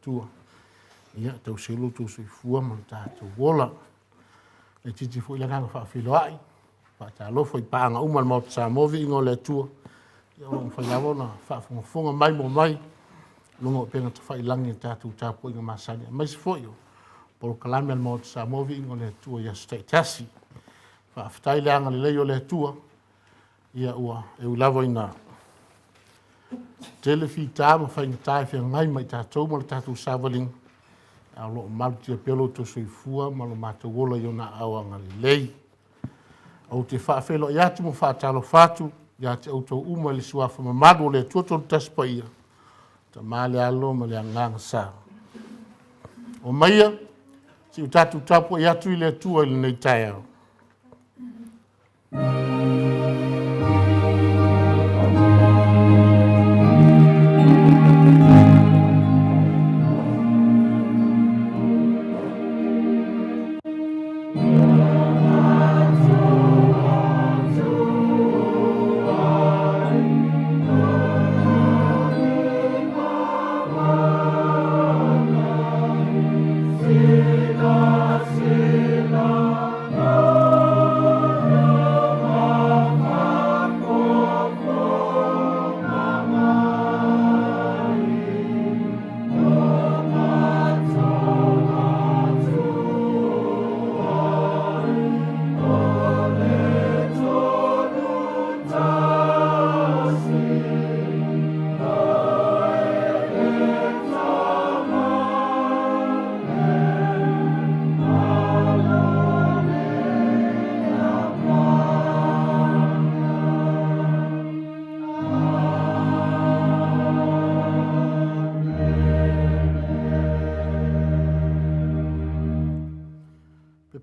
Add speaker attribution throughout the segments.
Speaker 1: Atua. Ia tau selo tu soifua ma tātou wola. E titi fo ilanga whawhiloai. Whaatalofa I paanga uma le Maota Samoa Viiga le Atua. Ia o whaiawona whaafonga mai mo mai. Lunga o penga te whailangi tātou tāpua inga masani. Mai se fo io. Polo kalame al Maota Samoa Viiga le Atua ia stai tasi. Whaaftai leanga le leo le Atua. Ia ua e ulavo ina telefi tāma whainga tāi whia ngai mai tātou ma le tātou sāwaling. A lo malutia pelo to soifua ma lo mātou wola I ona awanga le lei. Au te whaafelo I atu mo whaatalo whātu, ia te autou uma le suafa mamadu le tuatolu taspa ia. Ta male alo ma le anganga sā. O maia, si utatu tapu I atu I le atua I le nei tai au.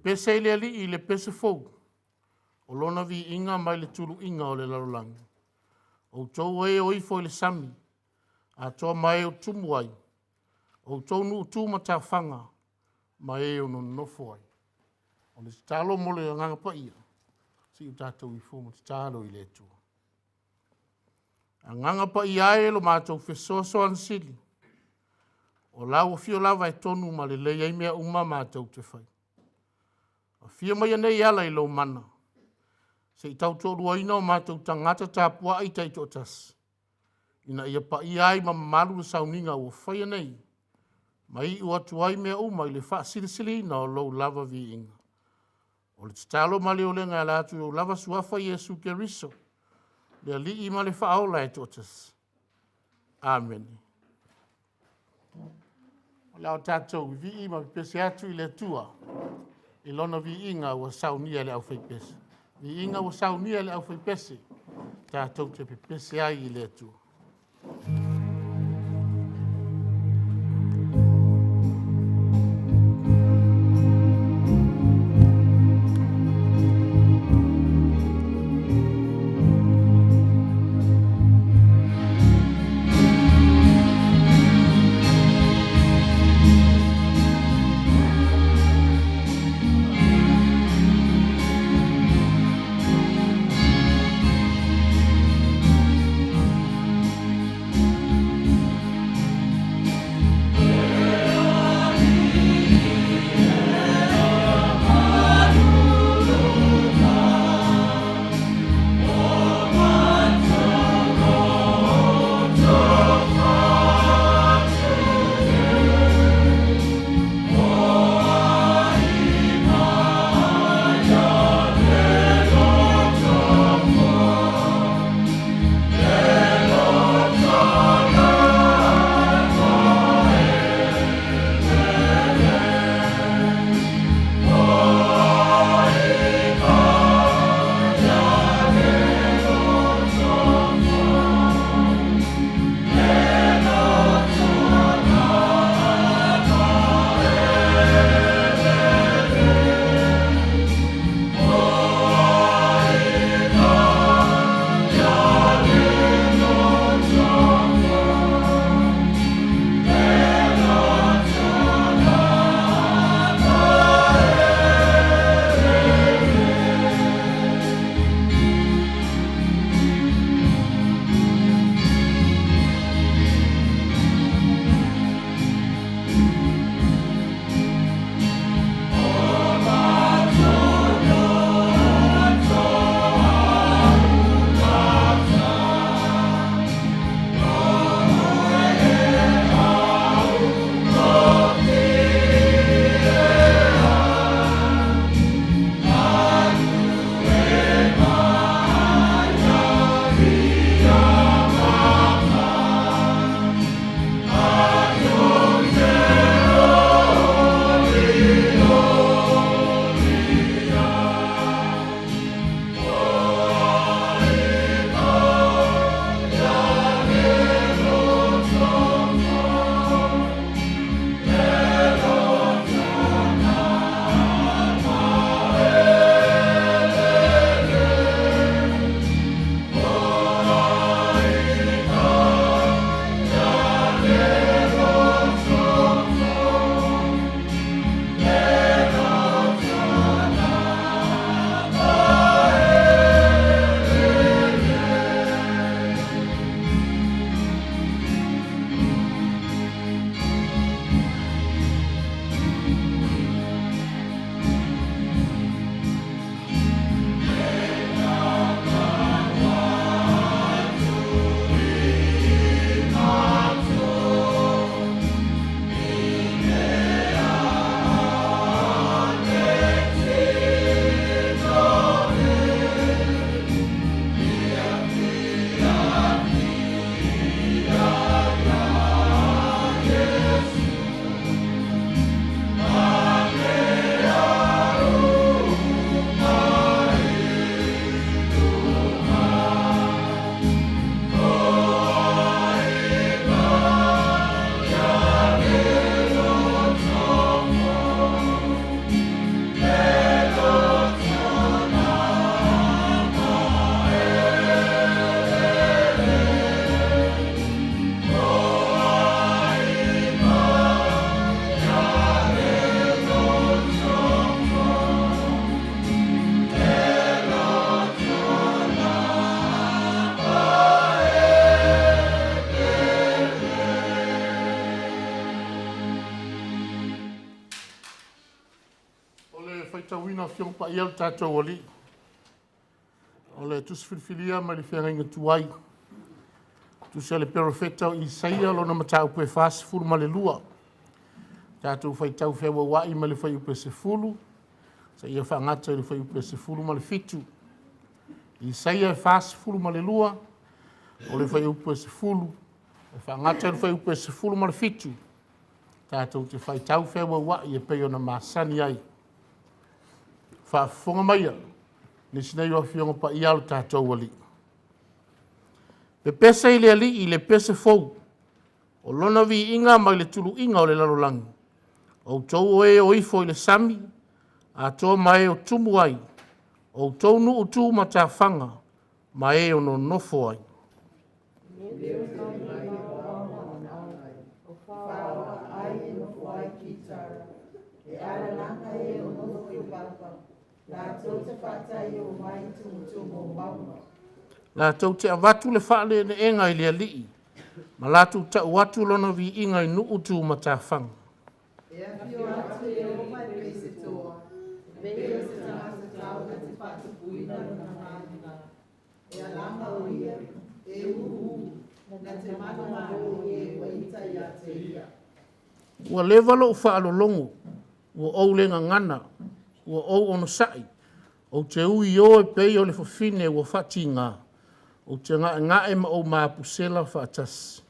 Speaker 1: Pese le ali I le pese fou. O lona Viiga mai le tulu inga o le larolangi. O tau e o ifo I le sami. A toa mai o tumu ai. O tau nu tu ma ta whanga. Mai o no nofo ai. O le talo mo le nganga pa ia. Si u tātou I fo mo te talo I le tua. A nganga pa ia e lo mātou fesoso ansili. O lau o fio lava e tonu ma le leia I mea uma mātou te whai. A fia mai nei ala I lo mana. Se I tau tōrua ina o mātou tangata tāpua ai tai tōtas. Ina ia pa I ai ma malu sauninga o whaia nei. Mai ua tuai mea uma I le wha sirisili ina o lo lava Viiga. O le talo ma leo lenga ala atu o lava suafa Yesu Keriso. Le ali I ma le wha aola e tōtas. Amen. O lao tātou vi ma pese atu I le tua. I lona Viiga ua saunia le au whaipese. Viiga ua saunia le au whaipese. Tātou te pepese ai I le atua. whaitawina fiong pa ia le tātou ali. O le tusi whiriwhiria ma le whiangainga tuai. Tusi le perofeta o Isaia lo na matau pe fasi fulu ma le lua. Tātou whaitau whiawa wai ma le whai upe se fulu. Sa ia whaangata le whai upe se fulu ma le fitu. Isaia e fasi fulu ma le lua. O le whai upe se fulu. E whaangata le whai upe se fulu ma le fitu. Tātou te whaitau whiawa wai e peo na masani ai. Whaafonga maia. Nisi nei wa fionga pa ia lo tātou wali. Pe pesa i le ali i le pesa fou. O lona vi inga mai le tulu inga o le lalolangi. O tau oe o ifo i le sami. A toa mai o tumu ai. O tau nu utu ma tā whanga. Mai o no nofo ai. La tau te avatu le whaale ne enga i le alii. Ma la tau ta watu lona vi inga i nuu tu ma tā whanga. Ua levalo u whaalolongo. Ua ou lenga ngana. Ua ou ono sai. O te ui o e pei o le whawhine ua whati ngā. O te ngā e ma o mā pusela whaatasi.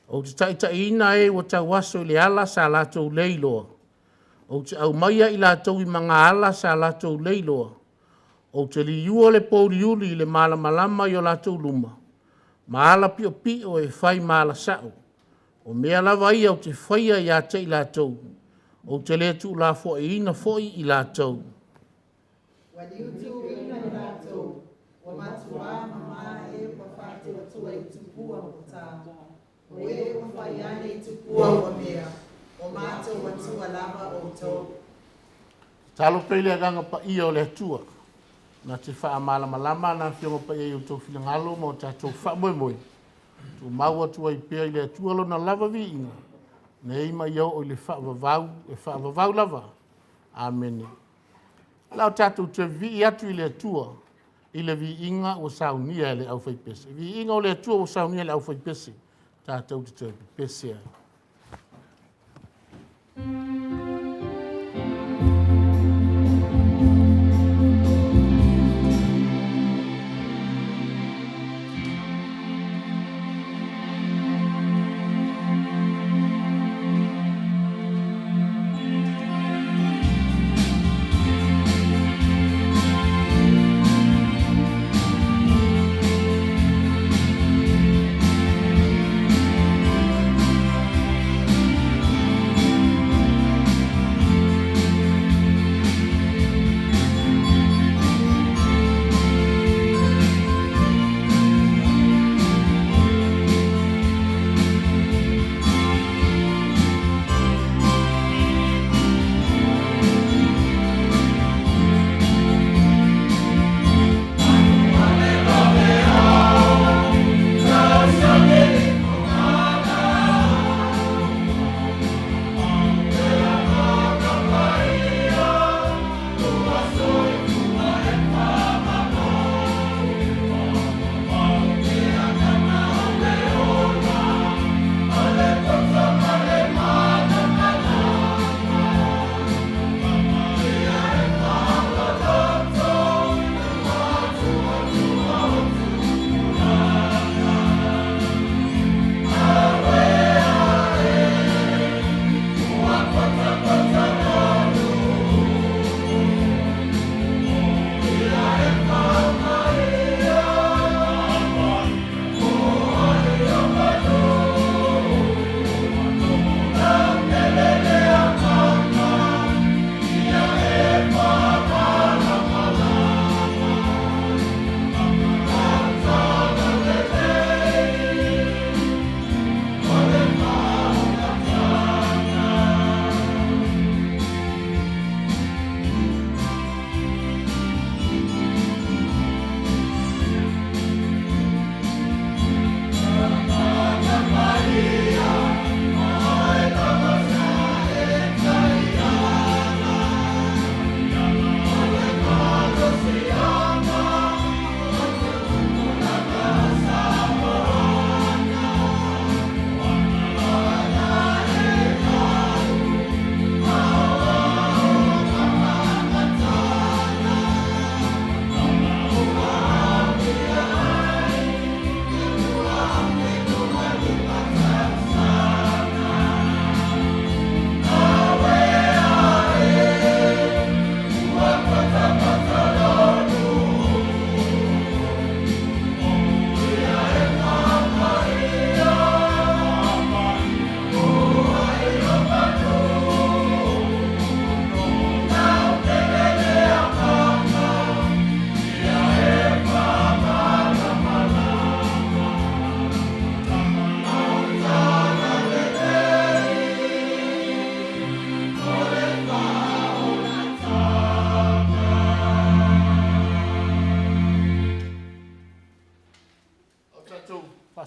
Speaker 1: O te taita ina e o tau waso i le ala sa lātou leiloa. O te au maia i lātou i mga ala sa lātou leiloa. O te li ua le pōri uli i le mala malama i o lātou luma. Maala pio pio e whai maala sao. O mea lava ia o te whaia i ate i lātou. O te lea tu la fo e ina foi i lātou.
Speaker 2: Wadi utu ina i lātou. O matua mama e pa whate o tua i tupua o tā. O e o whai ane i tupua o mea. O mātou wa tua lava o tō.
Speaker 1: Talo pele a ganga pa ia o le tua. Na te wha amala malama na whionga pa ia i o tō whiangalo mo tātou wha moe moe. Tu maua tua i pēr i le tua lo na lava vi ina. Nei ma iau o le wha vavau e wha vavau lava. Amene. Lau tātou te vi atu i le tua. I le vi inga o saunia le au whai pese. Vi inga o le tua o saunia le au whai pese. Tātou te pese ai.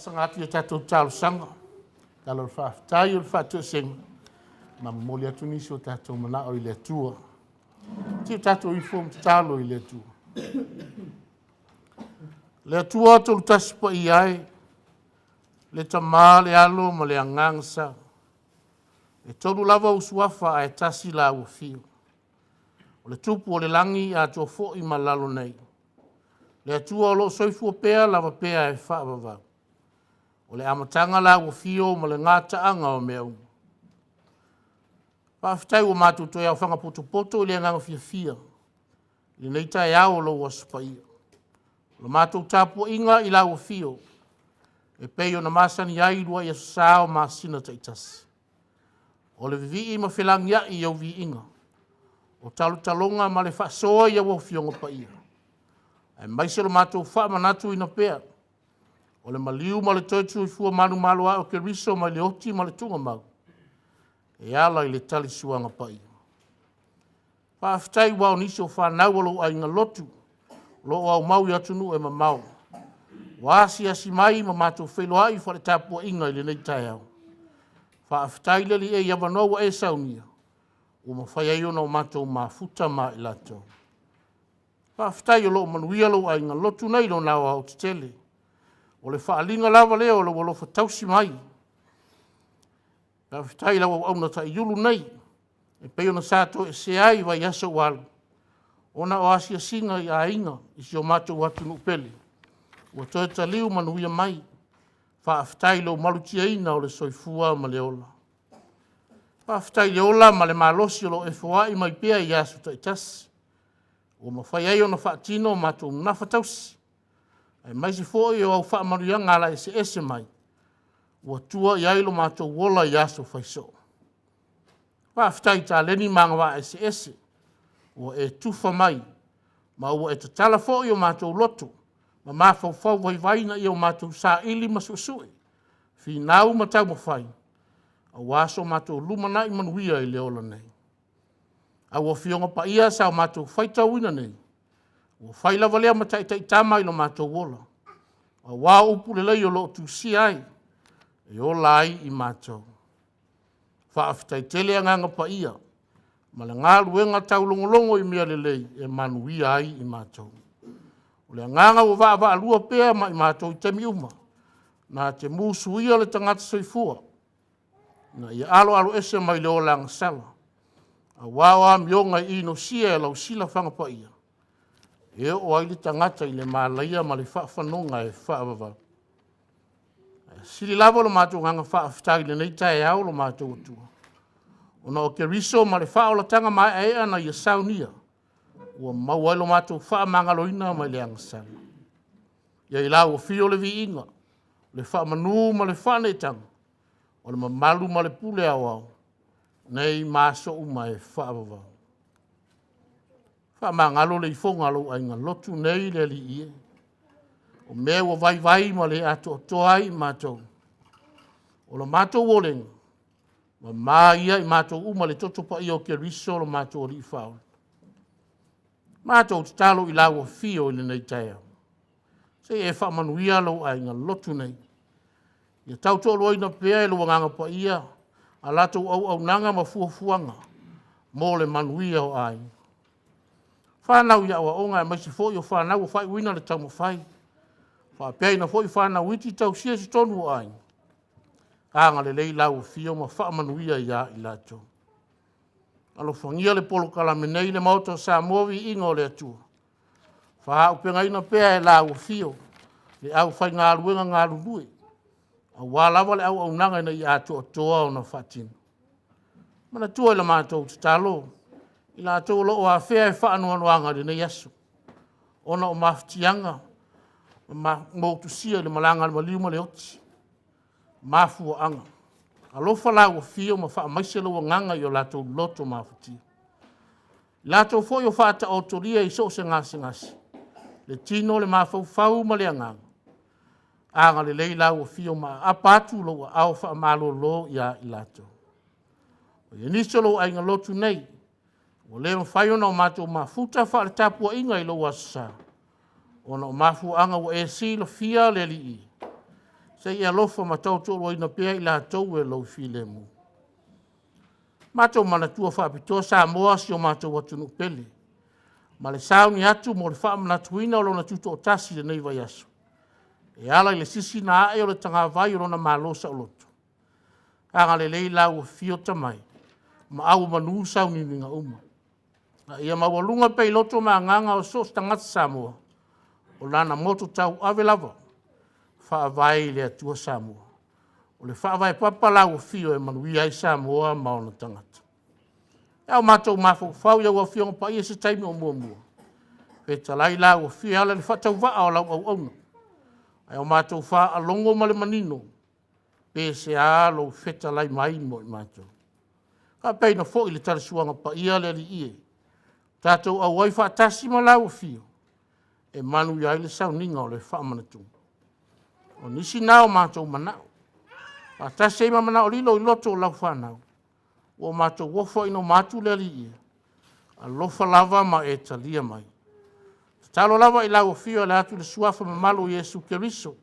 Speaker 1: sangati e tatou talo sanga. Talo le whaafitai o le whaatua senga. Ma mamoli atu nisi o tatou mana o i le atua. Tiu tatou i fom talo i le atua. Le atua tolu tasi pa i ai. Le tamā le alo ma le angangsa. E tolu lava usuafa a e tasi la ua fio. O le tupu o le langi a tua fo i malalo nei. Le atua o lo soifua pea lava pea e whaavavau. O le amatanga la ua fio ma le ngata anga o mea unga. Whaafitai ua mātou toi au whanga poto le nganga fia fia. Le neita e au lo ua spaia. Lo mātou tāpua inga i la ua fio. E peo na masani ai rua i asao masina taitasi. O le vivi i ma whilangia i au vi inga. O talu talonga ma le whaasoa i au fionga pa ia. E maise lo mātou wha manatu ina pea. O le maliu ma le toitu i fua manu malo a o ke riso ma le oti ma le tunga mau. E ala i le tali suanga pa ia. Whaafitai wao nisi o whanau alo a inga lotu. Lo au mau i atunu e ma mau. Wasi asi mai ma mātou wheloa i whare tāpua inga i le nei tai au. Whaafitai leli e iawanoa e saunia. O ma whai ai ona o mātou mafuta ma i lato. Whaafitai o lo manuia lo a inga lotu nei lo nao au tele. O le whaalinga lava leo lo walofa tausi mai. Whaafitai lawa au na ta iulu nei. E peo na sato e se ai vai asa walu. Ona o asia singa i a inga i si o mātou watu nupele. Ua toe ta liu manuia mai. Whaafitai lo malutia ina o le soifua ma le ola. Whaafitai le ola ma le malosi o lo e fua i mai pia i asu ta itasi. O ma whai ai o na whaatino o mātou nafa tausi. Ai mai si fo i o au wha manuia ngala ese mai. Ua tua i ailo mātou wola i asu whaiso. Whaafitai ta leni mangawa ese. Ua e tufa mai. Ma ua e ta tala fo i o mātou loto. Ma mawhau vaina i o mātou sa ili masuasue. Fi nau matau mawhai. A waso mātou lumana i manuia i leola nei. A ua fionga pa ia sa o mātou whaitau ina nei. Ua whaila valea matai tai tama i lo mātou wola. A wā upu le lei o lo tu si ai. E o lai i mātou. Whaafitai tele a nganga pa ia. Ma le ngā luenga tau longolongo i mea le lei e manuia ai i mātou. O le nganga o waa alua pea ma i mātou i temi uma. Nā te mūsuia le tangata soifua. Na ia alo ese mai le o langa sala. A wawa mionga i no sia e lau sila whanga pa ia. E o ai le tangata i le mālaia ma le whaafanonga e whaavava. Sili lava lo mātou nganga whaafitai le nei tae au lo mātou atua. Ona o ke riso ma le whaola tanga mai e ana i a saunia. Ua mau ai lo mātou whaamangaloina mai le angasana. Ia i lau o fio le vi inga. Le whaamanu ma le whanetanga. O le mamalu ma le pule au au. Nei māso uma e whaavava. Whaamangalo le ifonga lo ai ngā lotu nei le li ie. O mea ua vai ma le ato toai mātou. O lo mātou olenga. Ma maa ia i mātou uma le toto pa i o ke riso lo mātou li whao. Mātou te talo i lau o fio i le nei taia. Se e whaamanuia lo ai ngā lotu nei. Ia tau tolo ina pea e lo wanganga pa ia. A lato au nanga ma fuafuanga. Mō le manuia o ai. Whanau ia o onga e maisi fo i o whanau o whai wina le tau mawhai. Whapea ina fo i whanau iti tau sia si tonu o ai. Anga le lei lau o fio ma whaamanuia ia i lato. Alo whangia le polo kalamenei le Maota Samoa Viiga o le Atua. Wha upenga ina pea e lau o fio. Le au whai ngā luenga ngā lulue. A wālawa le au nanga ina i ato toa o na whatina. Mana tua ila mātou te talo. I la tō lo o a whea e whaanoanoanga le nei asu. Ona o mawhitianga. Mō tu sia le malanga le maliuma le oti. Mafua anga. Alofa la o fio ma wha maise lo nganga i o la tō loto mawhitia. La tō fo i o whaata autoria i so se ngasi. Le tino le mawhau ma le anganga. Anga le leila o fio ma apatu lo au wha malo lo ia i lato. O ia niso lo ai ngalotu nei. O leo whai ona o mātou mafuta wha le tapua inga i lo asa. Ona o mafu anga o e si lo fia le li i. Se ia lofa ma tau tō roi na pia i la tau e lau file mu. Mātou mana tua whaapitoa Samoa si o mātou watunu pele. Ma le sauni atu mo le whaamana tuina o lona tuto o tasi le nei vai aso. E ala i le sisi na ae o le tanga vai o lona malosa o loto. Anga le lei lau fio tamai. Ma au manu sauni ni nga uma. Na ia mawalunga pei loto ma nganga o sos tangata Samoa. O lana moto tau ave lava. Whaavai le atua Samoa. O le whaavai papa lau fio e manuia i Samoa maona tangata. E au mātou mafo whau iau a fio pa ia se taimi o mua mua. E talai lau fio ala le whatau waa o lau au auna. E au mātou wha alongo ma le manino. Pe se a lo feta lai mai mo i mātou. Ka pei na fo i le tala suanga pa ia le li ie. Tātou au wai whaatasi ma lau fio. E manu iai le sauninga o le whaamanatu. O nisi nao mātou manao. Whaatasi e manao lilo i loto o lau whanau. O mātou wofo ino mātou le li ie. A lofa lava ma e talia mai. Talo lava i lau fio le atu le suafa ma malo Yesu Keriso.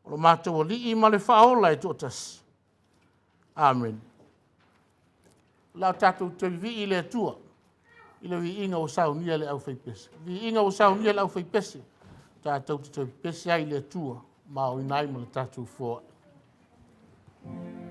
Speaker 1: O mātou o li i ma le whaola e tōtas. Amen. Lau tātou te vi i le atua. I le vi inga o saunia le au whaipese. Vi inga o saunia le au whaipese. Tātou te pese ai le atua. Ma o inai ma le tātou fōa.
Speaker 3: Oh,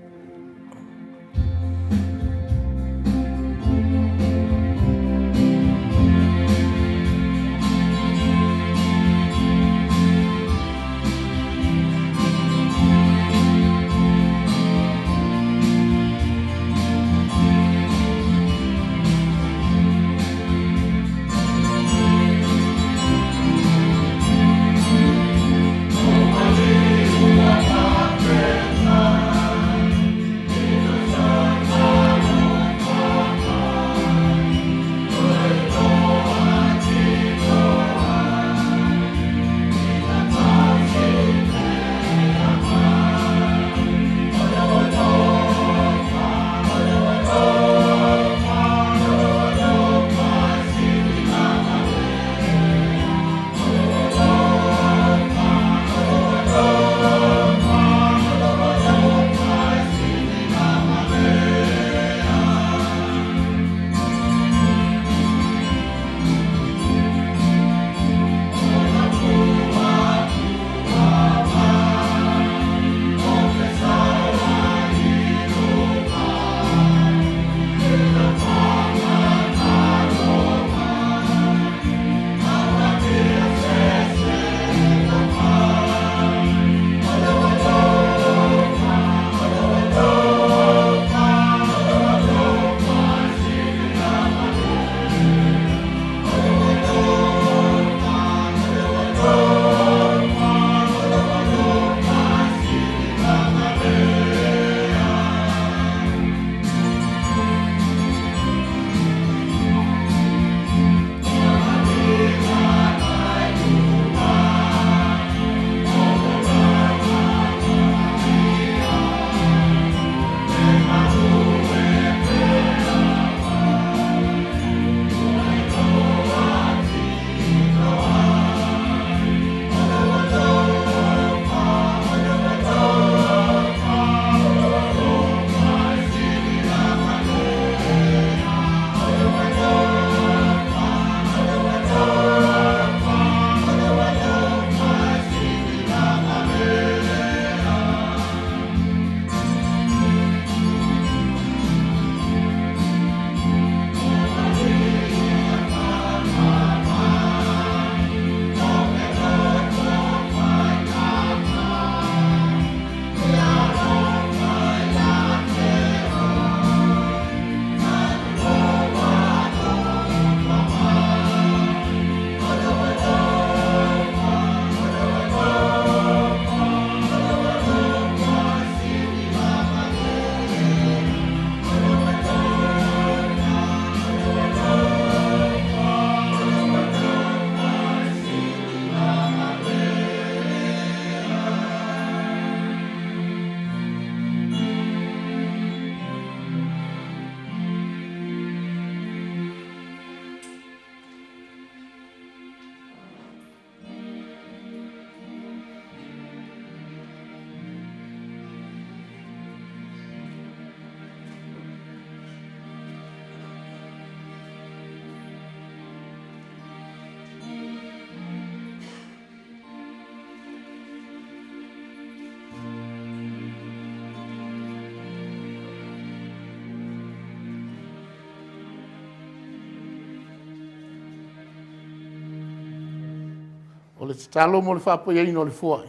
Speaker 1: O le talo mo le whaapoiaina o le fuai.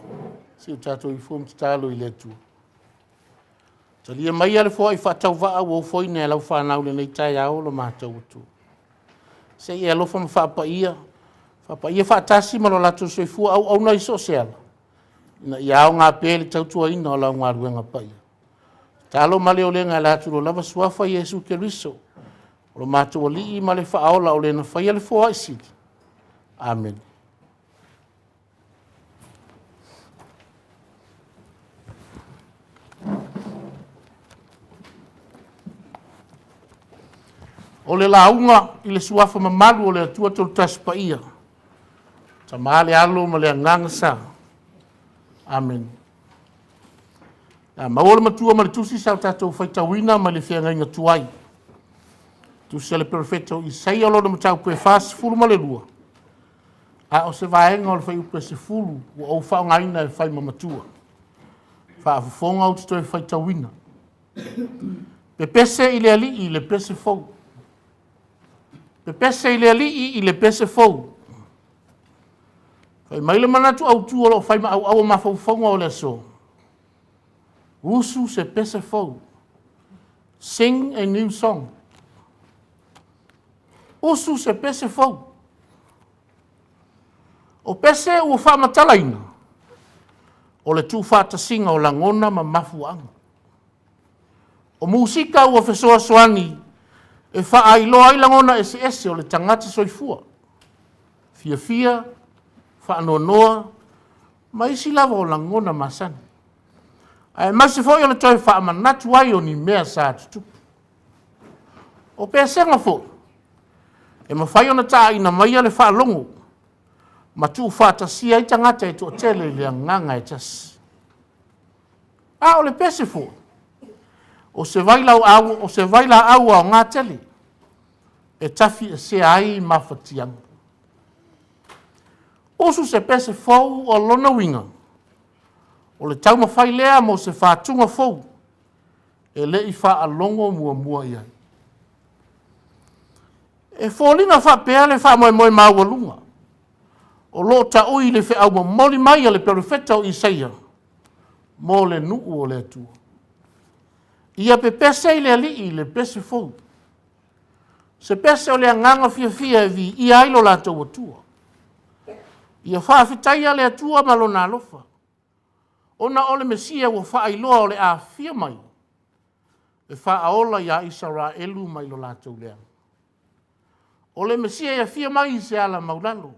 Speaker 1: Si o tātou I fuam talo I le atua. Talia mai ale fuai whaatau waa o foi ne lau whanau le nei tai ao lo mātou atu. Se I alofa ma whaapaia. Whaapaia whaatasi ma lo lato soifua au nai so seala. Ina I ao ngā pēle tautua ina o lau ngā ruenga paia. Talo male o le ngā latu lo lava suafa Yesu Keriso. O lo mātou o lii ma le whaaola o le na whaia le fuai sidi. Amen. O le launga I le suafa mamalu o le atua tolu taspa ia. Ta maale alo ma le anganga sa. Amen. Maola matua ma le tusi sa tatou faitawina ma le whianga inga tuai. Tusi le profeta o Isaia o lona matau koe fasi fulu ma le lua. A o se vaenga o le whai upe se fulu o au whao ngaina e whai mamatua. Wha afufonga o tuto e faitawina. Pe pese I le ali I le pese fau. Pe pese I le ali I le pese fau. Whai maile manatu au tu o lo whai ma au mafau fonga o le so. Usu se pese fau. Sing a new song. Usu se pese fau. O pese ua whamatalaina. O le tu whata singa o langona ma mafuanga. O musika ua fesoa soani. E wha ailoa I langona ese o le tangati soifua. Fia, wha noa, ma isi lava o langona masani. Ai masi fo le toi wha manatu ai o ni mea sa tutu. O pesenga fo. E mawhai ona taa ina maia le wha longo. Ma tu wha sia I tangata e to tele le nganga e tas. A o le pese fo. O se vaila au o ngā tele. E tafi e se ai mawhatianga. Osu se pese fo o lona winga. O le tau mawhai lea mo se whātunga fau. E le I wha alongo mua iai. E fōlinga wha pēa le wha moe mawalunga. O lo ta ui le wha au moli mai le perifeta o Isaia. Mo le nuu o le atua. Ia pe pese I le alii le pese fau. Se pese o le anganga fia e vi ia ilo la tau atua. Ia whaafitaia le atua malona alofa. Ona ole mesia ua whaailoa o le a fia mai. E whaaola ia Israelu mai lo lātou lea. O le mesia ia fia mai I se ala maulalo.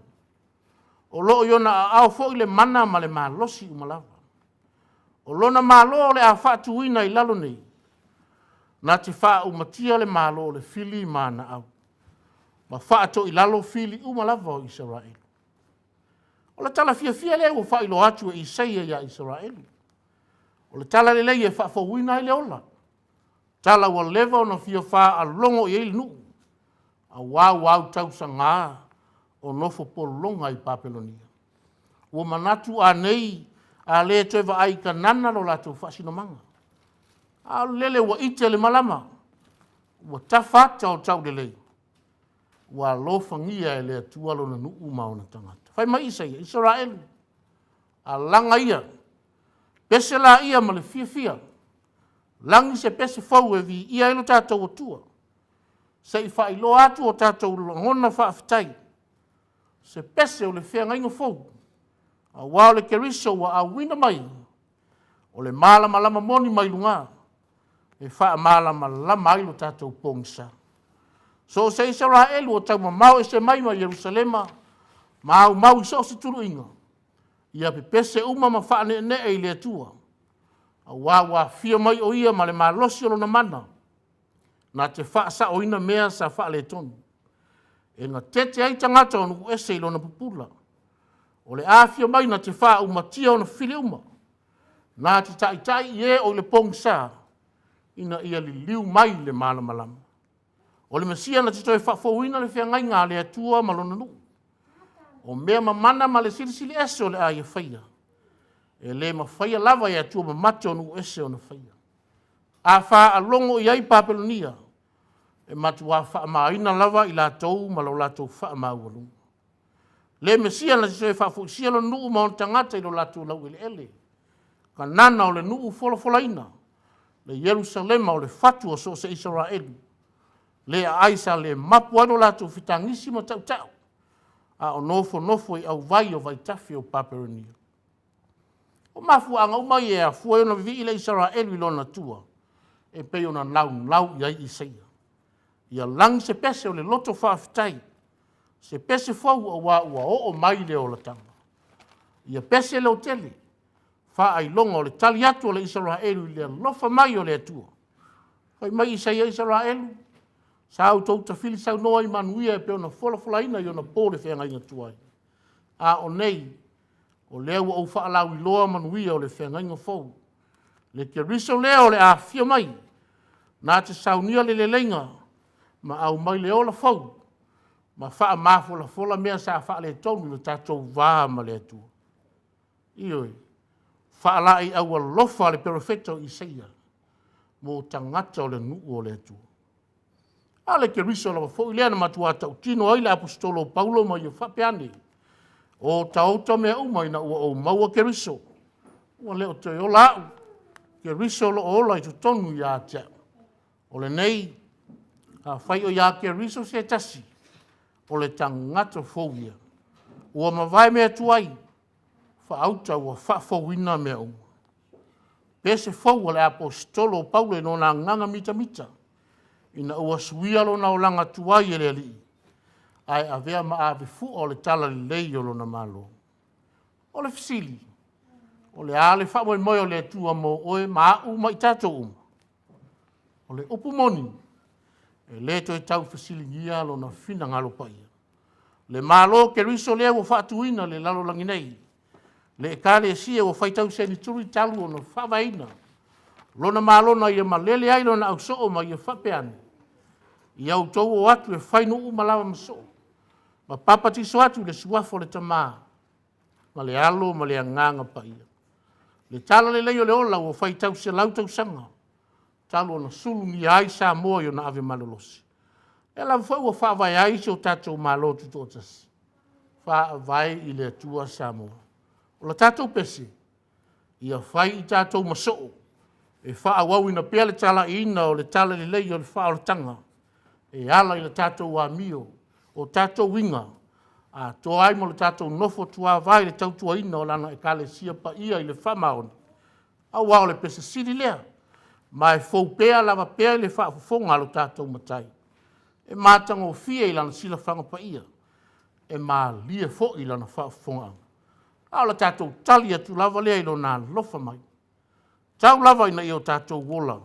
Speaker 1: O loo iona a au fo I le mana ma le malosi umalawa. O lona malo o le a whaatuina I lalo nei. Nā te wha umatia le malo le fili mana au. Ma whaato I lalo fili umalawa o Israelu. O le tala fia lea ua whailo atu e Isaia ia Israelu. O le tala le lei e whaafawina I le ola. Tala ua lewa o na fia wha a longo I ele nuu. A wau tau sa ngā o nofo polonga I Papelonia. Ua manatu a nei a le toewa ai ka nana lo lato whasinomanga. A lele ua ite le malama. Ua tawhata o tau le lei. Ua lofangia e le atua lo na nuu maona tangata. Whai mai Isaia, Israelu. A langa ia. Pese la ia ma le fia. Langi se pese fau e vi ia ilo tātou atua. Se I whailo atu o tātou ngona whaafitai. Se pese o le whea ngainga fau. A wao le keriso wa a wina mai. O le malama lama moni mai lunga. E wha malama lama ilo tātou pongsa. So se Israelu o tau mau e se mai ma Jerusalema. Mau I so se turu inga. Ia pe pese uma ma whaane ne e le atua. A wawa fia mai o ia ma le malosi o lona mana. Nā te wha sa o ina mea sa wha le tonu. E ngā tete ai tangata o nuku ese I lona pupula. O le afia mai na te wha umatia o na fili uma. Nā te tai ie o le pong sa. Ina ia li liu mai le malamalama. O le mesia na te toi wha fowina le whia ngai ngā le atua ma lona nuu. O mea mamana ma le silisili ese o le aia whaia. E le ma whaia lava ia tua ma mate o nuku ese o na whaia. A wha alongo I ai Papelonia. E matu a wha maaina lava I la tau ma lo la tau wha maawalunga. Le mesia na se whaafusia lo nuu ma on tangata i lo latu lau ele ele. Ka nana o le nuu folafolaina. Le Yerusalema o le fatu o so se Israelu. Le a aisa le mapu ano latu fitangisi ma tau tau. A o nofo i au vai o vai tafi o Paperonia. O mafu anga umai e a fua na vi ile Israelu i lona tua. E pe ona lau i ai Isaia. Ia lang se pese o le loto whaafitai. Se pese fau o wa o mai le o la tanga. Ia pese le o tele. Wha ai longa o le tali atu o le Israelu i le lofa mai o le atua. Kai mai Isaia Israelu. Sa au tau ta fili sau noa i manuia e pe ona fola ina i ona pōle whenga inga tuai. A o nei, o lea ua au whaalau i loa manuia o le whenga inga fau. Le ke riso lea o le a fia mai. Nā te saunia le lenga, ma au mai le ola fau. Ma wha a fola mea sa wha le tonu le tātou vā ma le atua. Ioi, wha la i au lofa le perfecto Isaia. Mo tangata o le nuu o le atua. Ale ke riso la fo ile na matua tau tino ai le apostolo Paulo ma ia fapeane o tauta me uma ina o maua ke riso o le o te o la ke riso lo ola i tonu ya te o le nei a fai o ya ke riso se tasi o le tangata fobia o ma vai me tuai fa auta o fa fowina me uma pese fo le apostolo Paulo no na nganga mita ina ua suia lo na o langa tuai ele ali. Ai avea ma ave fu o le tala le lei o lo na malo. O le fisili. O le ale wha moi o le tua mo oe ma u mai tato O le upumoni. E le to e tau fisili ngia lo na fina ngalo paia. Le malo ke riso lea o whaatuina le lalo langinei. Le kale sia o whaitau se ni turi talu o na whawaina. Lona malona ia malele ai lona au so ma ia fapeane. Ia au tau o atu e whainu umalawa maso. Ma papati so atu le suafo le tama. Ma le alo ma le anganga pa ia. Le tala le leo le ola o whaitau se lautau sanga. Talo na sulu ni ai Samoa i na ave malolosi. E la whau o whaavai ai se o tatou malotu tōtas. Whaavai i le atua Samoa. O la tatou pese. Ia whai i tatou masoo. E wha wau ina pia le tala ina o le tala le lei o le wha o le tanga. E ala i le tātou wa mio, o tātou winga. A tō ai mo le tātou nofo tua vai le tautua ina o lana e kale sia pa ia i le wha maoni. A wao le pesa siri lea. Ma e fau pea lava pea i le wha fufonga lo tātou matai. E mātanga o fia i lana sila whanga pa ia. E mā lia fo i lana wha fufonga. A la tātou tali atu lava lea i lo nā lofa mai. Tau lava ina i o tātou wola,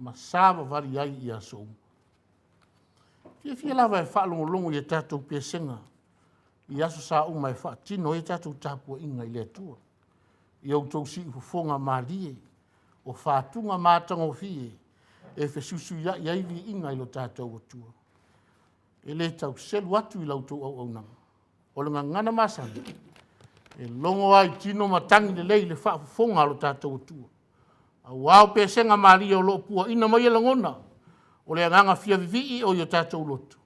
Speaker 1: ma sāwa vari ai i a sou. Fia lava e whaalongolongo i a tātou piesenga, i aso sā uma e whaatino i tātou tāpua inga i le atua. I au tau si ufufonga mālie, o whātunga mātanga o fie, e whesusu i aivi inga i lo tātou atua. E le tau selu atu i lau tau au nanga. O le ngana masani. E longo ai tino matangi le lei le whaafonga lo tātou atua. A wao pesenga maria o lo pua ina mai langona. O le anganga fia vivi o yo tātou lotu.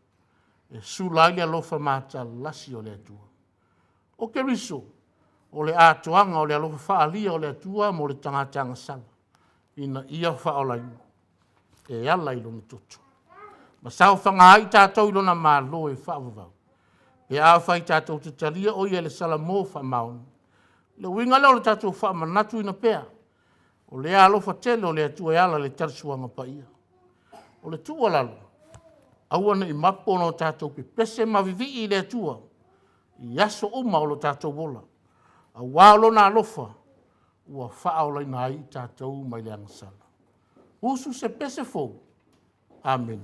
Speaker 1: E sulai le alofa mata lasi o le atua. O ke riso, o le atoanga o le alofa whaalia o le atua mo le tangatanga sala. Ina ia whaolai. E ala ilo ni toto. Ma sao whanga ai tātou ilo na malo e whaavavau. E a whai tātou te talia o ia le sala mō whamaon. Le winga leo le tātou whamanatu ina pēr. O le alofa tele o le atua e ala le tarisuanga pa ia. O le tua lalo. Aua i mapo no tātou pe pese mavivi i le atua. I aso uma o lo tātou wola. A wālo na alofa. Ua whaola ina ai tātou mai le angasala. Usu se pese fōu. Amen.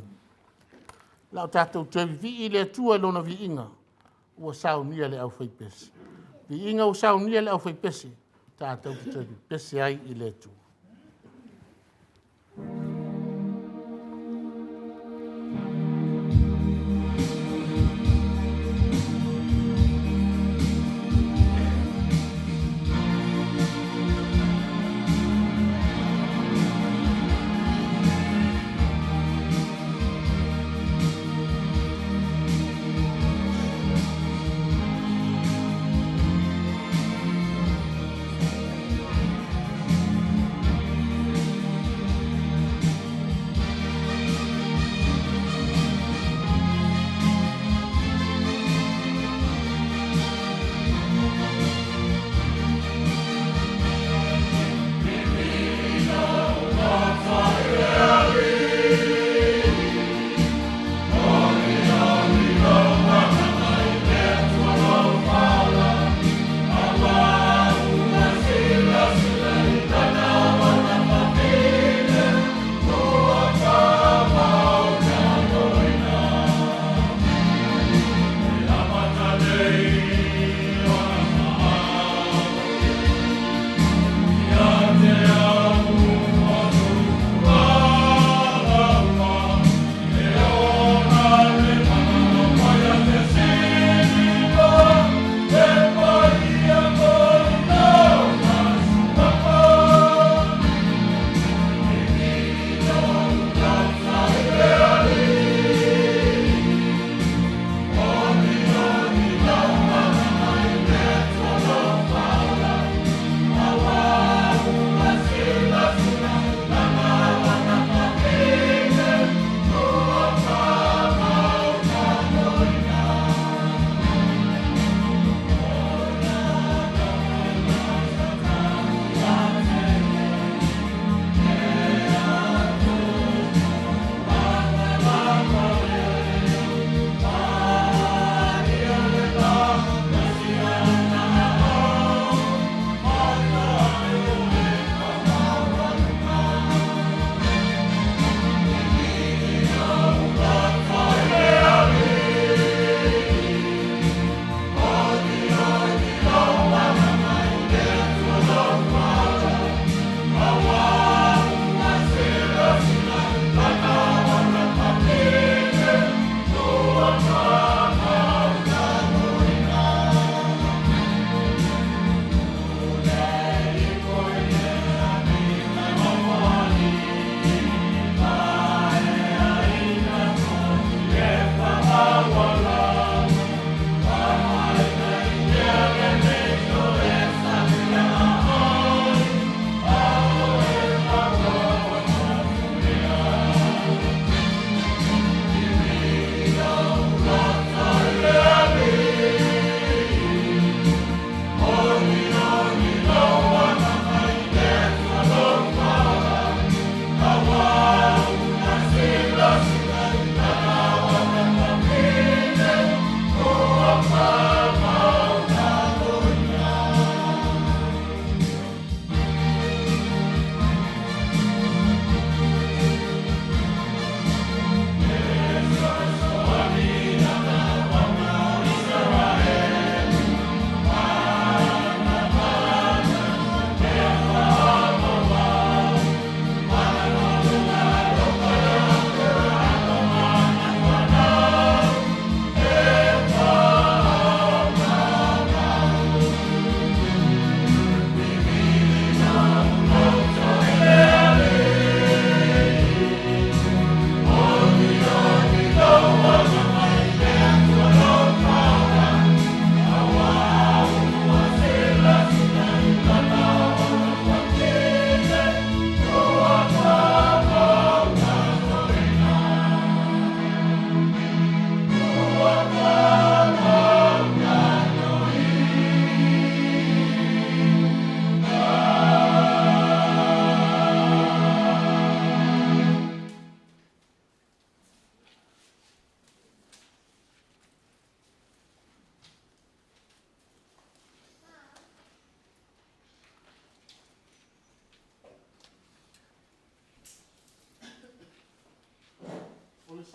Speaker 1: Lau tātou te vivi i le atua e lona vi inga. Ua sao nia le au whai pese. Vi inga o sao nia le au whai pese. Tātou te pese ai i le atua.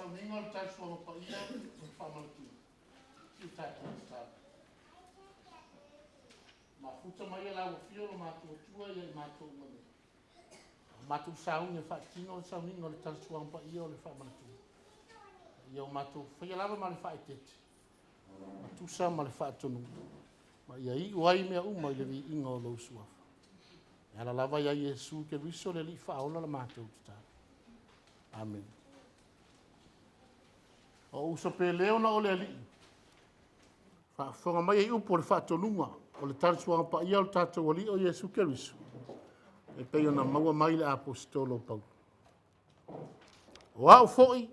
Speaker 1: sauninga o tasu o pa ia o whamalaki. I tātou tātou. Ma futa mai e lau fio lo mātou tua ia i mātou mane. Mātou saunga whaatino o sauninga o le tasu o pa ia o le whamalaki. Ia o mātou whaialawa ma le whaetete. Ma tusa ma le whaatonu. Ma ia i uai mea uma i le vi inga o lo suafa. E ala lava ia Yesu ke riso le li whaola la mātou tātou. Amen. O usa pe leona o le ali. Whonga mai e upo le whaatonunga o le tarisuanga pa ia o tātou ali o Yesu Kerisu. E pei ona maua mai le apostolo pau. O au foi,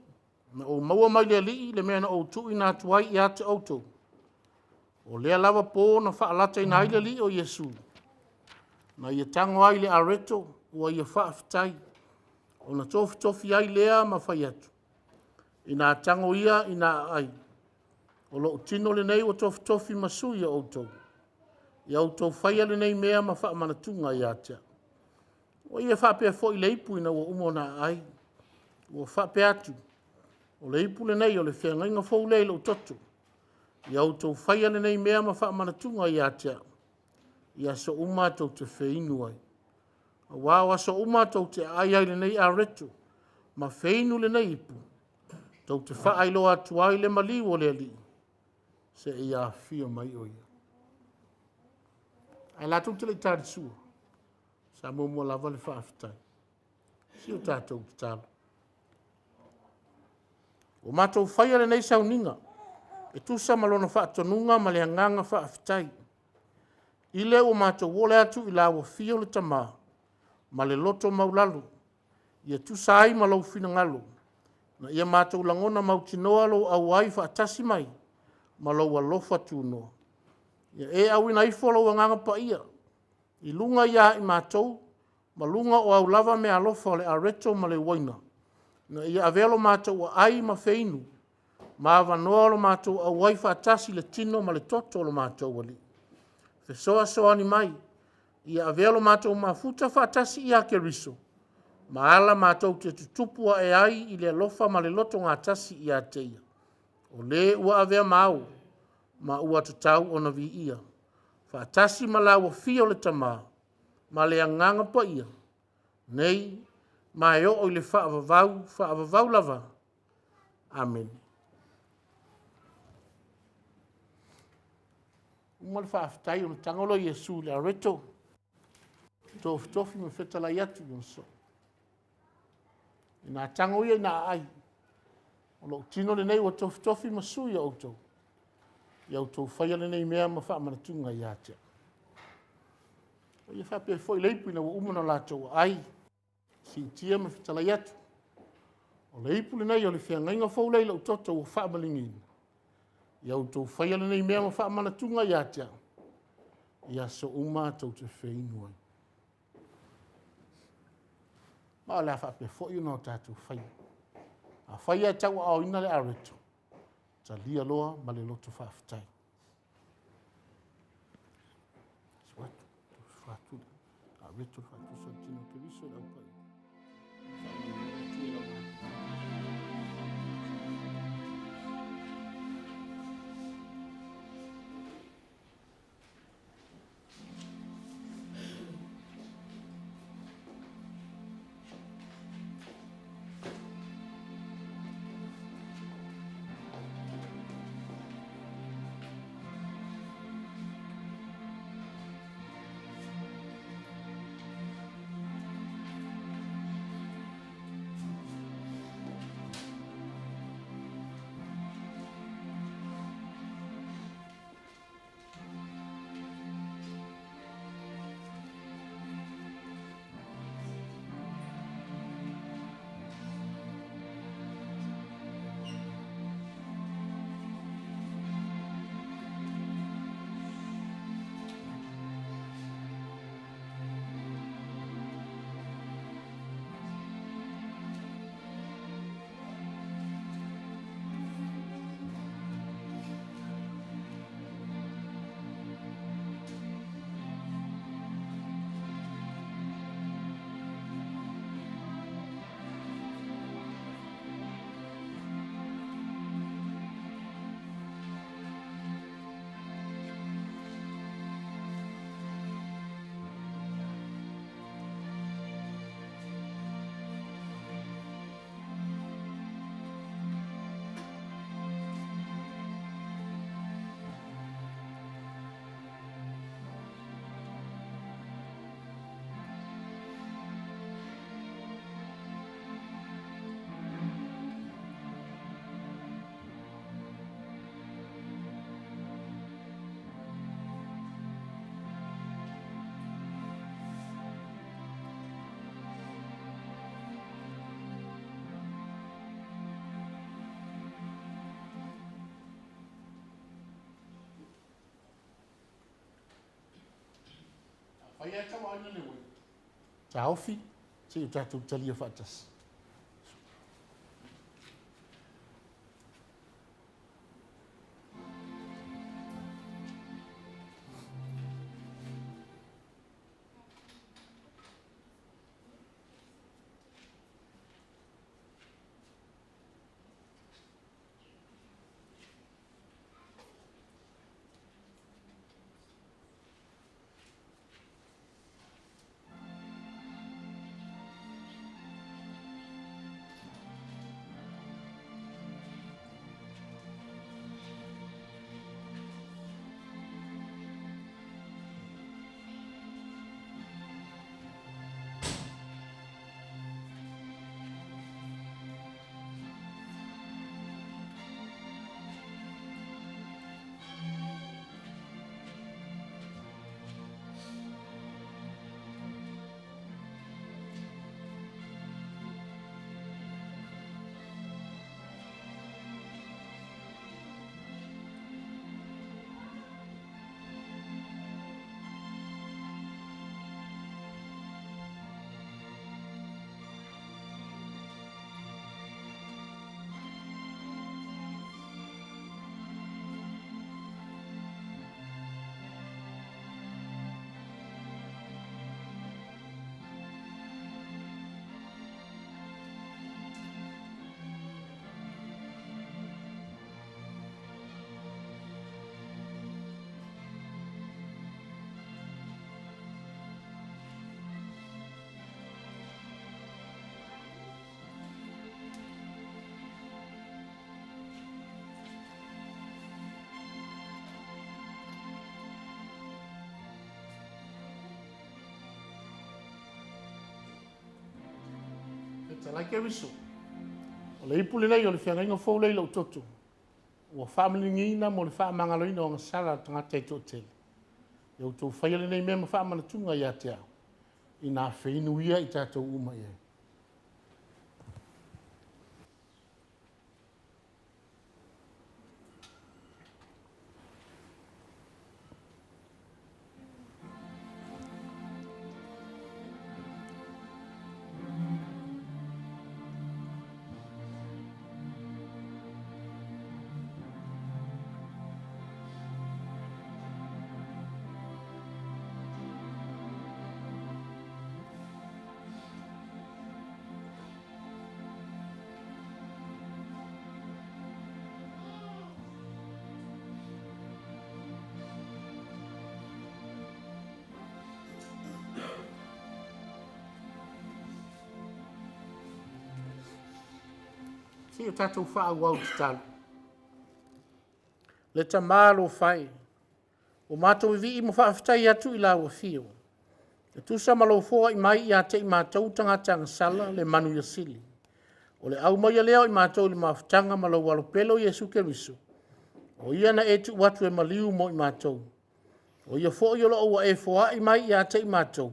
Speaker 1: na o maua mai le ali le mea na o tui nā tuai i ate auto. O lea lava po na whaalata i nā ile li o Yesu. Na ia tango ai le areto ua ia whaafitai. O na tofi ai lea ma whai atu. I nā tango ia i nā ai. O lo tino le nei o tofi masui a outou. I outou whaia le nei mea ma wha manatunga i atea. O ia whapea fo i le ipu ina ua umo nā ai. Ua whapea atu. O le ipu le nei o le whengainga fo le lo toto. I outou whaia le nei mea ma wha manatunga i atea. Ia so umatou te wheinu ai. A wāwa so umatou te ai le nei a reto. Ma wheinu le nei ipu. Tau te whaai loa atu ai le maliu o le ali. Se ia fia mai o ia. Ai lātou te le tāri sua. Sa mua lava le whaafitai. Si o tātou te tālo. O mātou whaia le nei sauninga. E tusa malona whaatonunga ma le anganga whaafitai. Ile o mātou wole atu i lawa fia o le tamā. Ma le loto maulalu. Ia tusa ai malau fina ngalo. Na ia mātou langona mautinoa lo au ai whaatasi mai. Ma lau alofa tūnoa. Ia e au ina ifolo wa nganga pa ia. I lunga ia i mātou, ma lunga o au lava me alofa le areto ma le waina. Na ia avelo mātou a ai ma feinu. Ma avanoa lo mātou au ai whaatasi le tino ma le toto lo mātou wali. Fe soa ni mai. Ia avelo mātou ma futa whaatasi ia ke riso. Ma ala mātou te tutupua e ai i le alofa ma le loto ngā tasi ia teia. O le ua avea mau, ma ua tatau o na vi ia. Whaatasi ma la ua fia o le tamā, ma le anganga pa ia. Nei, ma e o le whaavavau lava. Amen. Uma le whaafitai o le tangolo Yesu le areto. Tofi me whetala iatu yon so. I nā tango ia i nā ai. O lo tino le nei o tofi masui a outou. I outou whaia le nei mea ma wha manatunga i atea. O ia whapea fwoi leipu ina wa umana lātou ai. Si tia ma whitala iatu. O leipu le nei o le whiangainga fwoi leila o toto o wha malingina. I outou whaia le nei mea ma wha manatunga i atea. I aso uma tau te whainu ai. Ma o la whapea fwoi no tātou whaia. A whaia tau au ina le areto. Ta lia loa ma le loto whaafitai. Swatu. Areto whatu sa tino keriso lau pai. Whai e tawa ana le wei. Ta ofi, se o tatou talia whaatas. Te lai ke wiso. O le ipu le nei o le whiangainga fōu leila o toto. Ua whaamalingiina mo le whaamangaloina o ngasara tangata i tō tele. E o tō whaia le nei mea ma whaamanatunga i a te au. I nā whainuia i tātou uma i ai. Si o tātou whaau te talo. Le ta mālo whai. O mātou i vi mo whaaftai atu i lau a whio. E tusa malo fōa i mai i a te i mātou tangata ngasala le manu i asili. O le au mai a leo i mātou le maafutanga malo walo pelo Jesu Keriso. O ia na e tu watu e maliu mo i mātou. O ia fōa i olo ua e fōa i mai i a te i mātou.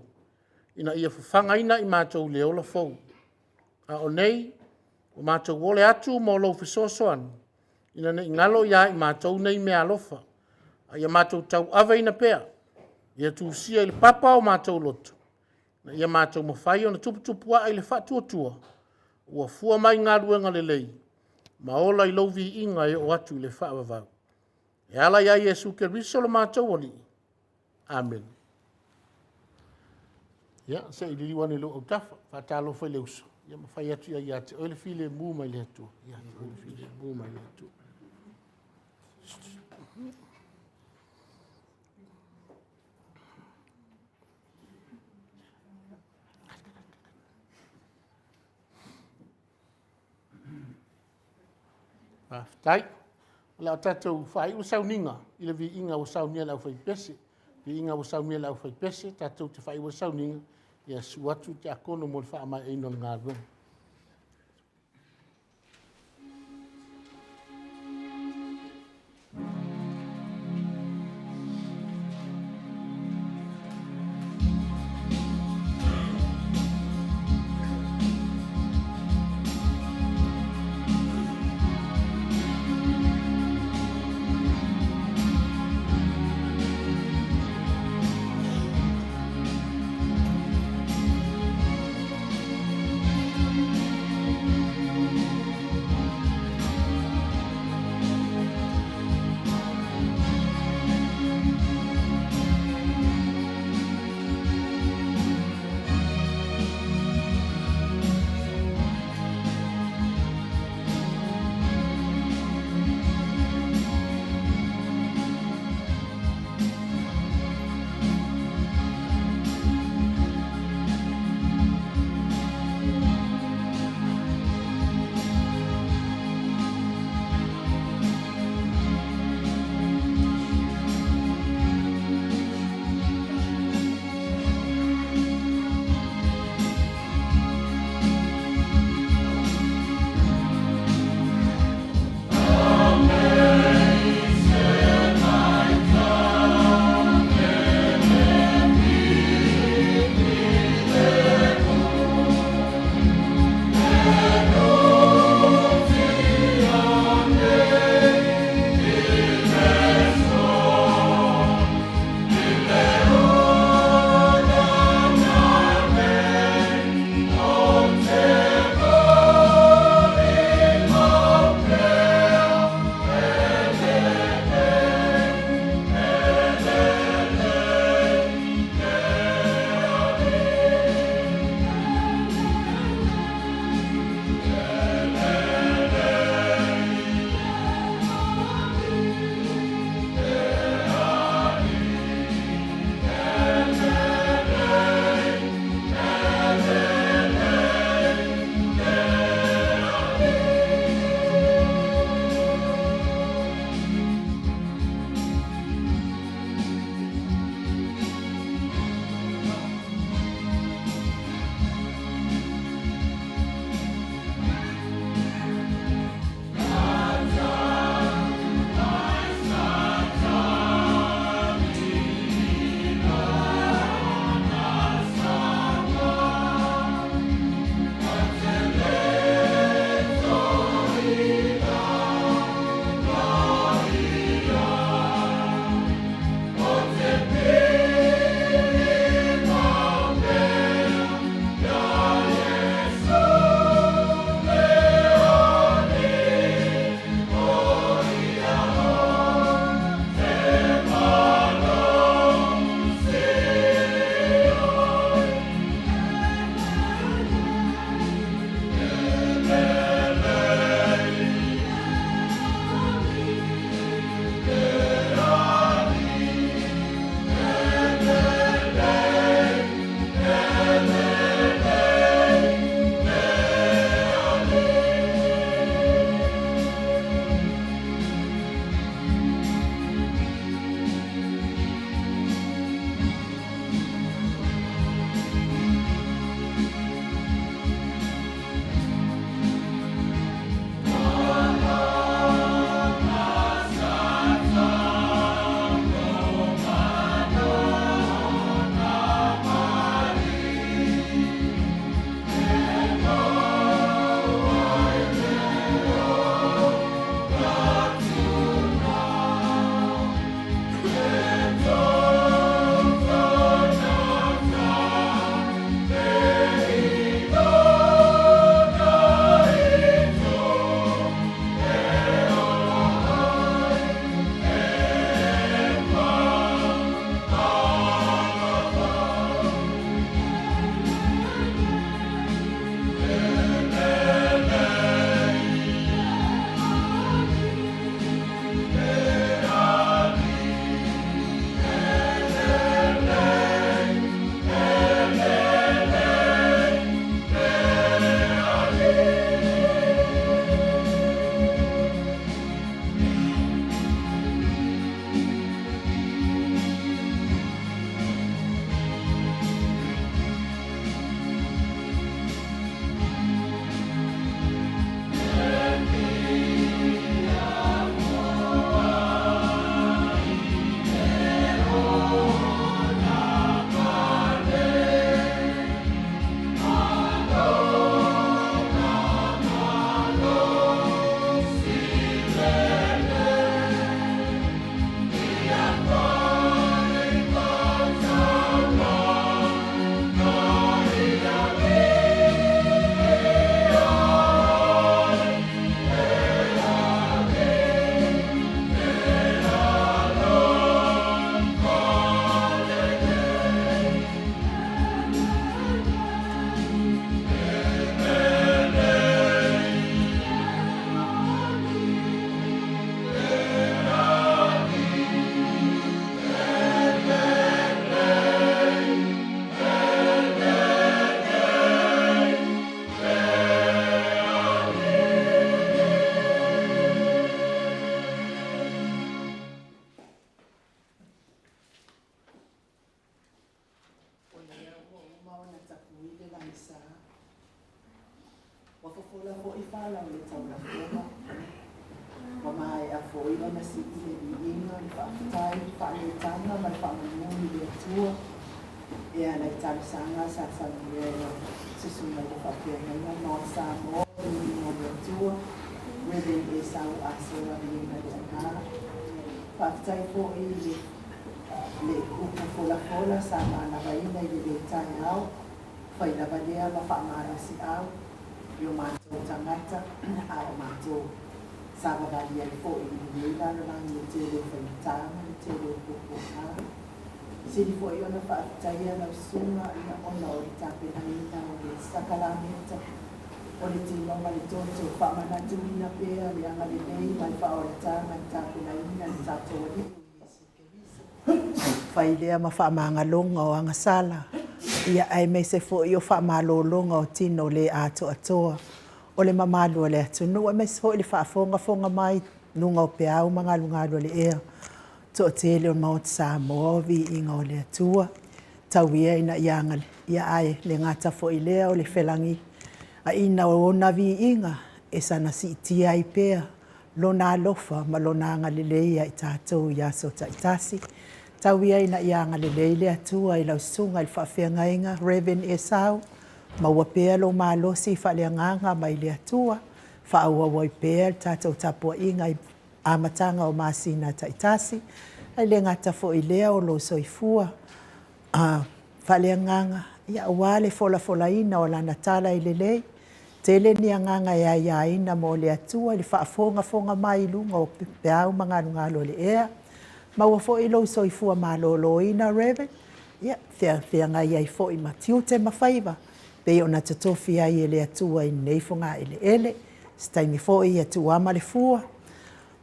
Speaker 1: Ina ia whangaina i mātou le ola fōu. A o nei, o mātou wole atu mo lo fisosoan. Ina ne ingalo ia i mātou nei mea alofa. A ia mātou tau awe ina pea. Ia tu sia i le papa o mātou lotu. Na ia mātou mawhai o na tuputupua i le whatuatua. Ua fua mai ngā ruenga le lei. Maola i lovi inga e o atu le whaavavau. E ala ia Jesu Keriso lo mātou oli. Amen. Ia, se i liliwane lo au tafa. Whatalo whai le uso. Ia mawhai atu ia ia te. Oile file mū mai le atua. Ia, oile file mū mai le atua. Tai, la tatou fai o sauninga, i le viiga o saunia lau fai pese, viiga o saunia lau fai pese, tatou te fai o sauninga, ia su atu te akono mo le whaamai eino ngā rua.
Speaker 2: la le tau la foma. Wa mai a foi ona si le Viiga le whaatai, whaeletanga, ma le whaamamuni le atua. Ea nei tarisanga sa sanue sisuna le whapeangaina no Samoa, no le atua. Reverend e sau asoa Viiga le angara. Whaatai po i le upu fola sa maana vaina i le tai au. Whainava lea ma whaamarasi au. Yo mātou tangata au mātou Sababali ai fo i Viiga na ni te le whaitama, ni te le pupukara. Siri fo i ona whaataia na sunga ina ona o i tāpena ina o le sakalameta. O le tino ma le tonto whamanatu ina pēa le anga le nei ma le whaoratanga i tāpena ina ni tātou ali. Whailea ma whaamangalonga o anga sala. Ia ai me se fo i o whaamalolonga o tino le ato atoa. O le mamalu le atunu, me se fo i le whaafonga mai nunga o pe au mangalungalu le ea. To te le o Maota Samoa Viiga o le atua. Tauia ina ianga ia ai le ngata fo i lea o le whelangi. A ina o na Viiga e sana si tia i pea. Lona alofa ma lona anga le leia i tātou ia so taitasi. Tauia ina ianga le leile atua i lau sunga i whaafeangainga Reverend Esau. Ma ua pēa lo mālosi whaleanganga mai le atua. Whaua wai pēa tātou tapua inga i amatanga o māsina taitasi. Ai le ngata fo i lea o lo soifua. Whaleanganga. Ia wale fola ina o lana tala i le lei. Tele ni anganga ia ina mo le atua. I le whaafonga mai lunga o peau mangalungalo le ea. Ma ua fo i lo soifua mālolo ina Reverend. Ia whianga i fo i matiute mawhaiva. Pei ona tatofi ai e le atua i neifonga ele. Staimi fo i atua ma le fua.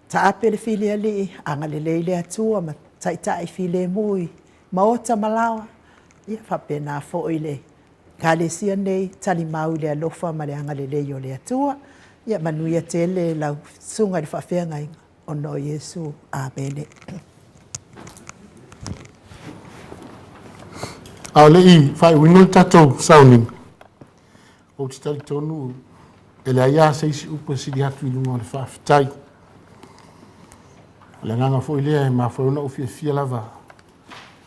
Speaker 2: Ta ape le fili ali anga le leile atua ma taitai fili mui. Maota malawa. Ia whapena fo i le. Kalesia nei tali mau le alofa ma le anga le leio le atua. Ia manuia tele lau sunga le whawhenga inga. Ono Yesu. Amene.
Speaker 1: Au le i whai wino tatou sauning. O te tali tonu e le aia seisi upa siri hatu i lunga o le whaafitai. Le nganga fo i lea e mawhauna o fia lava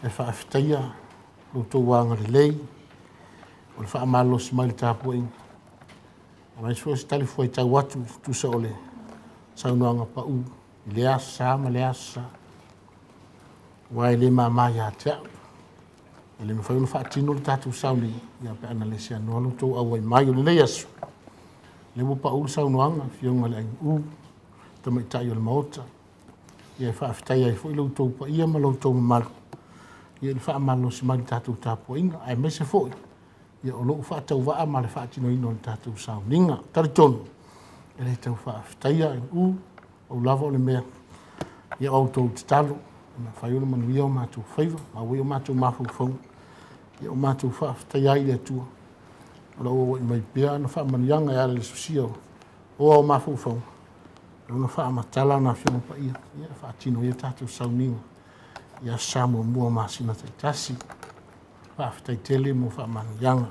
Speaker 1: e whaafitaia lo tau wanga le lei o le whaamalo si mai le tāpua inga. A mai sua si tali fua i tau watu tusa o le saunoanga pa u i le asa ma le asa wa i le mamai a te au. E le mawhauna whaatino le tātou sauni ia pe ana le sia noa lo tau au ai mai o le lei asu. Le mo pa u saunoanga fionga le ai tamaitai o le Maota. Ia whaafitai ai fo i lau tau pa ia ma lau tau mamalu. Ia le whaamalo si mai tātou tāpua inga. Ai mese fo i. Ia o loo whaatau waa ma le whaatino ino le tātou sauninga. Tari tonu. E le tau whaafitai ai au lava o le mea. Ia au tau te talo. Ma whaiona manuia o mātou whaiva. Ma wei o mātou mawhau whau. Ia o mātou whaafitai ai le atua. O lau o i mai pia na whaamanianga e ale le susia o au mawhau whau. Ona whaamatala na whiona pa ia. Ia whaatino ia tātou sauninga. Ia Samoa mua masina taitasi. Whaafitai tele mo whaamanianga.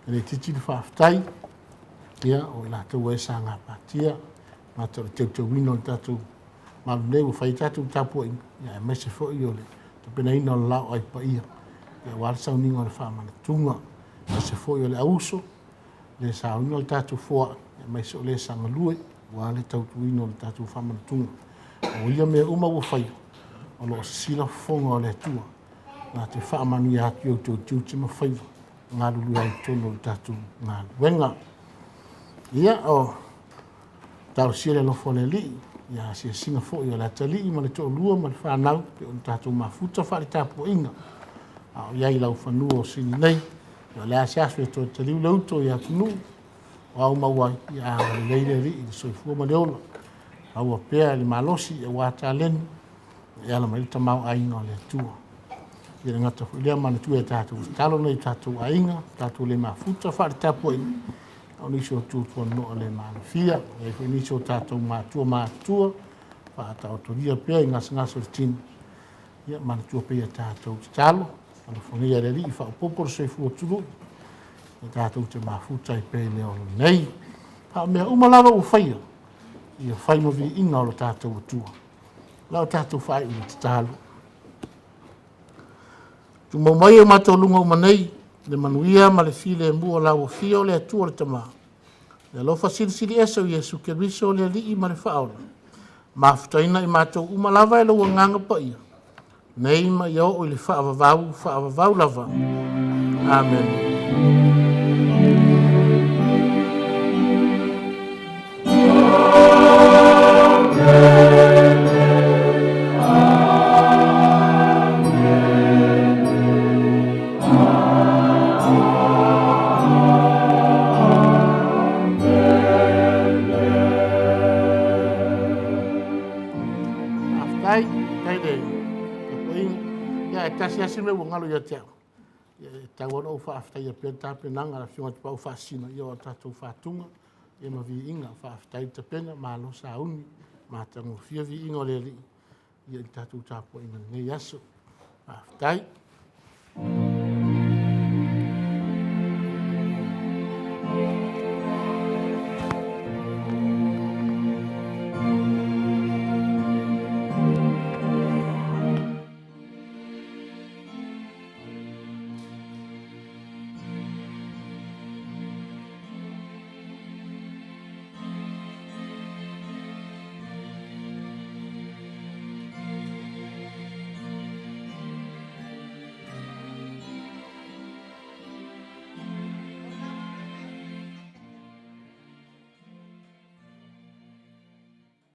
Speaker 1: E le titi le whaafitai. Ia o i lātou e sa ngā pātia. Mātou le teu wino le tātou. Malu nei o whai tātou tāpua inga. Ia e mese fo i o le. Tapena ina o lao ai pa ia. Ia wale sauninga o le whaamanatunga. Mese fo i o le auso. Le sauninga o le tātou fua. Ia mese o le sangalue. Wale tau tuino le tātou whamanatunga. O ia mea uma ua whai. O loo sila fonga o le atua. Nā te whaamanu i hatu au tau tiuti ma whaiva. Ngā lulu ai tono le tātou ngā luenga. Ia o tau sia le lofo le li. Ia sia singa fo i o le atali ma le tō lua ma le whanau. Pe o le tātou mafuta whare tāpua inga. O iai lau whanua o sini nei. Ia le asiasu e tō taliu lauto i atu nuu. O au mauai i a le leile ri i soifua ma leola. Au a pēa le malosi e wāta leni. E ala mai tamau ainga o le atua. I le ngata lea mana tu e tātou. Talo nei tātou ainga, tātou le mafuta whare tāpua inga. Au nisi o tūtua no le malafia. E fwe nisi o tātou mātua. Whaata o toria pēa i ngasa le tini. Ia mana tua pēa tātou talo. Ana whangia le ri i whaupoporo soifua tulu. E tātou te mafuta i pēle o nei. Pa mea umalawa u whaia. Ia whai mo vi inga o lo tātou atua. Lau tātou whai ua te tālu. Tu mau mai o mātou lunga umanei, le manuia ma le file mua lau o fia o le atua le tamaa. Le lofa siri esa o Yesu ke riso le li ma le whaola. Mafutaina i mātou umalawa e lau nganga pa ia. Nei ma ia o le whaavavau lava. Amen. Kasi asi me wangalo ya te. Tau no fa afta ya penta penanga la fiona te pau fa sina yo tatu fa tunga e ma vi inga fa afta te pena ma lo sa uni ma tango fia vi inga le li ya tatu tapo ina ne yaso afta